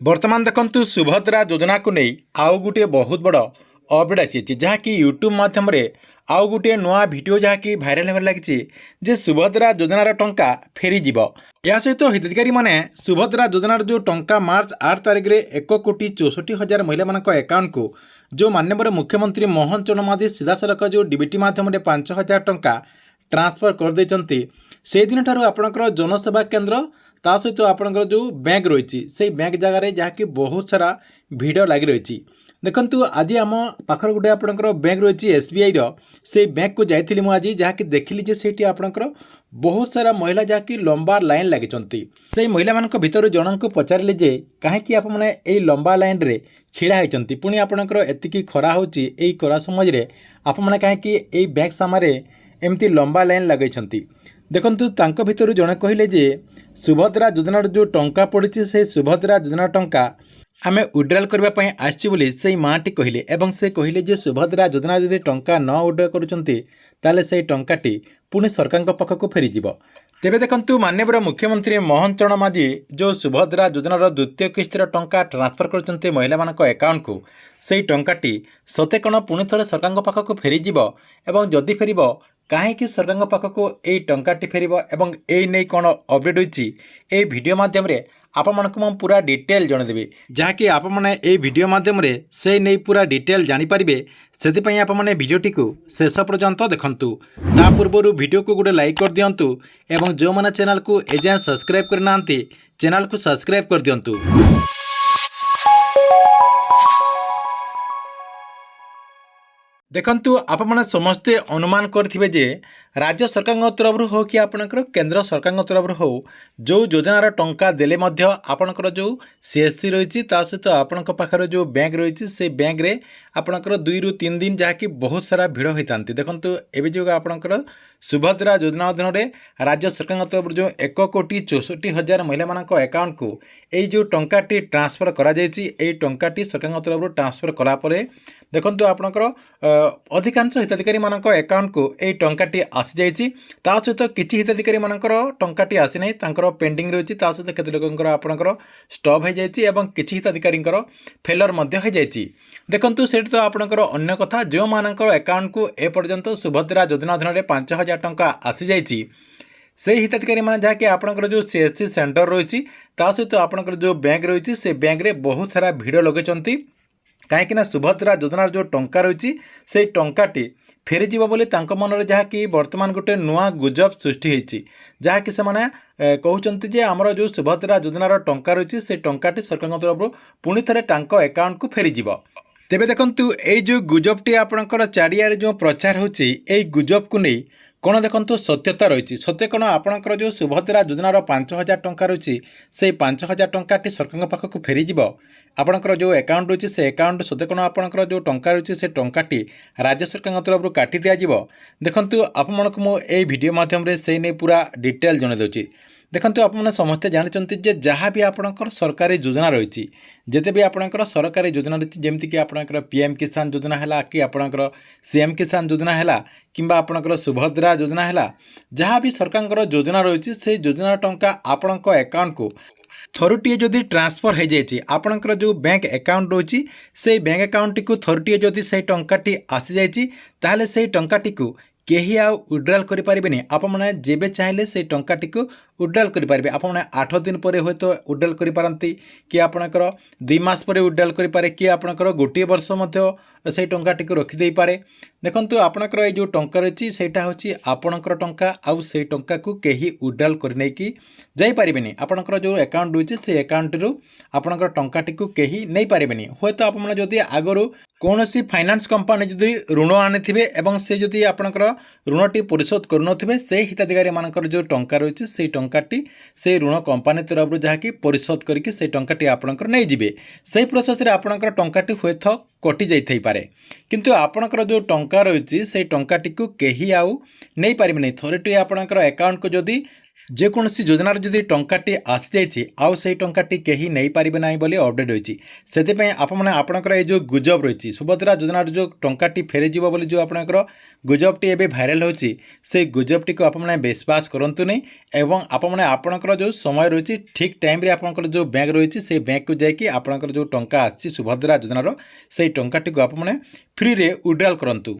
बर्तमान देखंतु सुभद्रा योजना को नहीं आउ गोटे बहुत बड़ अपडेट आसी जहाँकि यूट्यूब माध्यम आउ गोटे नुआ भिडियो जहाँकि भाइराल होगा लगी जे सुभद्रा योजनार टंका फेरीज या सहित हिताधिकारी मैंने सुभद्रा योजनार जो टंका मार्च 8 तारिख में 1,64,00,000 महिला मान अकाउंट को जो माननीय मुख्यमंत्री मोहन चरण माझी सीधासलख जो डीबीटी माध्यम 5,000 टंका ट्रांसफर कर देते से दिन ठार आपणकर जनसेवा केन्द्र ता सहित आपणकर जो बैंक रही से बैंक जगार जहाँकि बहुत सारा भिड़ लगी रही देखंतु आज आम पाखर गोटे आपणकर बैंक रही एसबीआई से बैंक को जाइली मुझे जहाँकि देखिली जे सेठी आपणकर बहुत सारा महिला जहाँकि लंबा लाइन लगी से महिला मान भर जन को पचारे जे कहीं आपने लंबा लाइन रे छिड़ा होती पुणी आपणकर एतिकी खरा होची खरा समय आपने कहीं बैंक सामने एमती लंबा लाइन लगे देखंतु तांक भितर जड़े कहले जे सुभद्रा योजनार जो टंका पड़ी से सुभद्रा योजना टंका आम विड्रॉल करने आसी से माँटी कहले एवं से कहले जे सुभद्रा योजना जदि टंका न विड्रॉल करुँचे से टंकाटी पुणी सरकार पाखक फेरीज तेरे देखंतु माननीय मुख्यमंत्री मोहन चरण माझी जो सुभद्रा योजनार द्वितीय किस्तर टंका ट्रांसफर करते महिला मान अकाउंट को से टंकाटी सते कण पुणी थे सरकार पाखक फेरीज एवं जदि फेर कहीं सरकार पाखक यही टंकाटी फेर एवं यही नहीं कौन अपडेट होती वीडियो माध्यम आपण मैं पूरा डिटेल जनदेवी जहाँकि आपने वीडियो माध्यम से नहीं पूरा डिटेल जानीपारे से आपने भिडियोटी को शेष पर्यंत देखंतु ता पूर्व वीडियो को गोटे लाइक कर दिंतु एवं जो मैंने चैनल को एजाए सब्सक्राइब करना चैनल को सब्सक्राइब कर दिंतु। देखंतु आपने समस्ते अनुमान करथिबे जे राज्य सरकार तरफ हो कि आपणकर केंद्र सरकार तरफ हो जो योजनार टंका देले मध्य आपणकर जो सीएससी रही सहित आपण पाखर जो बैंक रही से बैंक रे आपणकर 2 ରୁ 3 दिन जहाँकि बहुत सारा भिड़ होता देखंतु एबे जो आपणकर सुभद्रा योजना अधीन राज्य सरकार तरफ जो 1,64,00,000 महिला मान अकाउंट को यही जो टंकाटी ट्रांसफर करा जायछि टंकाटी सरकार तरफ ट्रांसफर कलापर देखंतु आपणकर अधिकांश हिताधिकारी मान अकाउंट को यही टंकाटी आसी जाइए सहित किसी हिताधिकारी मानकर टंकाटी आसी ना तांकर पेंडिंग रही सहित केते लोकंकर आपणकर स्टॉप हो जाइए और किसी हिताधिकारी फेलर हो जाइए देखंतु से तो आपणकर अन्य कथा जो मानकर अकाउंट को एपर्यंत सुभद्रा योजना अधीन 5,000 टंका आसी जाइए से हिताधिकारी मैंने जहाँकि आपणकर जो सीएससी सेंटर रही सहित आपणकर जो बैंक रही से बैंक रे बहुत सारा भिड़ लगे कहीं सुभद्रा योजनार जो टंका रही से टंकाटी फेरीज बोली मन जहाँकि बर्तमान गोटे नुआ गुजब सृष्टि होती जहाँकि से कहते आमर जो सुभद्रा योजनार टंका रही से टंकाटी सरकार तरफ पुणी थे अकाउंट को फेरीज तेरे देखंतु ये जो गुजबटी आपणकर चारियाडे जो प्रचार होची गुजब को नहीं कौन देखंतु सत्यता रही सत्य कौन आपणकर जो सुभद्रा योजनार 5,000 टंका रही से 5,000 टंकाटी सरकार पाखक फेरीज आपणकर जो अकाउंट रही से अकाउंट सत्य कौन आपणकर जो टंका रही से टंकाटी राज्य सरकार तरफ काटी दिज्व देखंतु आपमनकु मो ए वीडियो माध्यम से नहीं पूरा डिटेल जन दूची देखंतु आपने समस्ते जानते जे जहाँ भी आपणकर सरकारी योजना रही जिते भी आपणकर सरकारी योजना रही जमीक आपणकर पीएम किसान योजना है कि आपणकर सीएम किसान योजना है कि आपणकर सुभद्रा योजना है जहाँ भी सरकार योजना रही से योजना टंका आपण अकाउंट को थरुटीए जदि ट्रांसफर हो जाए आपणकर जो बैंक अकाउंट रही से बैंक अकाउंट को थरुटीए जदि से टंकाटी आसी जाइए ताहले से टंकाटी को केही आ विड्रॉल करें आपने जेबे चाहिए से टंकाटी को विड्रॉल करें आपने 8 दिन पर हूँ तो विड्रॉल करपारती कि आपणकर 2 मास पर विड्रॉल करें कि आपणकर गोटे वर्ष से टंकाटी को रखिदे पारे देखंतु आपणकर ये जो टंका रही सेटा होची आपणकर टंका आउ से टंका को केही विड्रॉल करने की जाई पारिबेनी आपणकर जो अकाउंट रही से अकाउंट रु आपणकर टंकाटी को केही नहीं पारिबेनी होय तो आपने जदि आगरू कौन सी फाइनान्स कंपनी जदि ऋण आनी एवं से जदि आपणकर ऋणटी परिशोध करुनथिबे से हिताधिकारी मानकर जो टंका रही से टंकाटी से ऋण कंपनी तरफ जहाँकि परिशोध करके से टंकाटी आपणकर नहीं जिबे से प्रोसेस रे आपणकर टंकाटी हुए तो कटि जाई पारे किंतु आपणकर जो टंका रही से टंकाटी को केही आउ नहीं पारिबे नहीं थोड़े आपणकर अकाउंट को जदि ଯେକୌଣସି ଯୋଜନାର ଯଦି ଟଙ୍କାଟି ଆସିଯାଇଛି ଆଉ ସେଇ ଟଙ୍କାଟି କେହି ନେଇପାରିବେ ନାହିଁ ବୋଲି ଅପଡେଟ୍ ହୋଇଛି। ସେଥିପାଇଁ ଆପଣମାନେ ଆପଣଙ୍କର ଏଇ ଯେଉଁ ଗୁଜବ ରହିଛି ସୁଭଦ୍ରା ଯୋଜନାର ଯେଉଁ ଟଙ୍କାଟି ଫେରିଯିବ ବୋଲି ଯେଉଁ ଆପଣଙ୍କର ଗୁଜବଟି ଏବେ ଭାଇରାଲ୍ ହେଉଛି ସେଇ ଗୁଜବଟିକୁ ଆପଣମାନେ ବିଶ୍ୱାସ କରନ୍ତୁ ନାହିଁ ଏବଂ ଆପଣମାନେ ଆପଣଙ୍କର ଯେଉଁ ସମୟ ରହିଛି ଠିକ୍ ଟାଇମ୍ରେ ଆପଣଙ୍କର ଯେଉଁ ବ୍ୟାଙ୍କ ରହିଛି ସେଇ ବ୍ୟାଙ୍କକୁ ଯାଇକି ଆପଣଙ୍କର ଯେଉଁ ଟଙ୍କା ଆସିଛି ସୁଭଦ୍ରା ଯୋଜନାର ସେଇ ଟଙ୍କାଟିକୁ ଆପଣମାନେ ଫ୍ରିରେ ୱିଡ୍ରଲ୍ କରନ୍ତୁ।